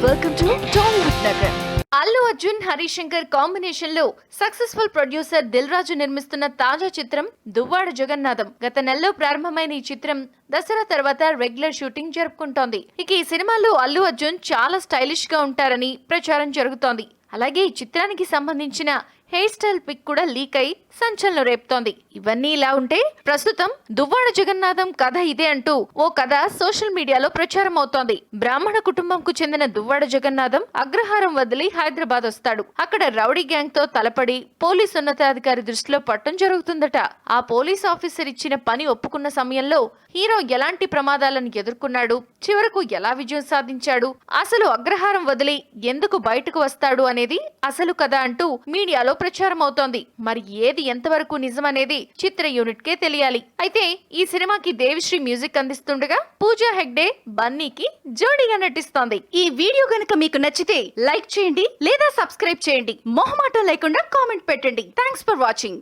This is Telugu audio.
Welcome to Tollywood Nagar. Allu Arjun Harishankar combination లో సక్సెస్ఫుల్ ప్రొడ్యూసర్ దిల్ రాజు నిర్మిస్తున్న తాజా చిత్రం దువ్వాడ జగన్నాథం. గత నెలలో ప్రారంభమైన ఈ చిత్రం దసరా తర్వాత రెగ్యులర్ షూటింగ్ జరుపుకుంటోంది. ఇక ఈ సినిమాలో అల్లు అర్జున్ చాలా స్టైలిష్ గా ఉంటారని ప్రచారం జరుగుతోంది. అలాగే ఈ చిత్రానికి సంబంధించిన హెయిర్ స్టైల్ పిక్ కూడా లీక్ అయి సంచలనం రేపుతోంది. ఇవన్నీ ఇలా ఉంటే ప్రస్తుతం దువ్వాడ జగన్నాథం కథ ఇదే అంటూ ఓ కథ సోషల్ మీడియాలో ప్రచారం అవుతోంది. బ్రాహ్మణ కుటుంబంకు చెందిన దువ్వాడ జగన్నాథం అగ్రహారం వదిలి హైదరాబాద్ వస్తాడు. అక్కడ రౌడీ గ్యాంగ్ తో తలపడి పోలీస్ ఉన్నతాధికారి దృష్టిలో పట్టం జరుగుతుందట. ఆ పోలీస్ ఆఫీసర్ ఇచ్చిన పని ఒప్పుకున్న సమయంలో హీరో ఎలాంటి ప్రమాదాలను ఎదుర్కొన్నాడు, చివరకు ఎలా విజయం సాధించాడు, అసలు అగ్రహారం వదిలి ఎందుకు బయటకు వస్తాడు అనేది అసలు కథ అంటూ మీడియాలో ప్రచారం అవుతోంది. మరి ఏది ఎంతవరకు నిజమనేది చిత్ర యూనిట్ కే తెలియాలి. అయితే ఈ సినిమాకి దేవిశ్రీ మ్యూజిక్ అందిస్తుండగా పూజా హెగ్డే బన్నీకి జోడీగా నటిస్తోంది. ఈ వీడియో గనుక మీకు నచ్చితే లైక్ చేయండి లేదా సబ్స్క్రైబ్ చేయండి. మొహమాటం లేకుండా కామెంట్ పెట్టండి. Thanks for watching.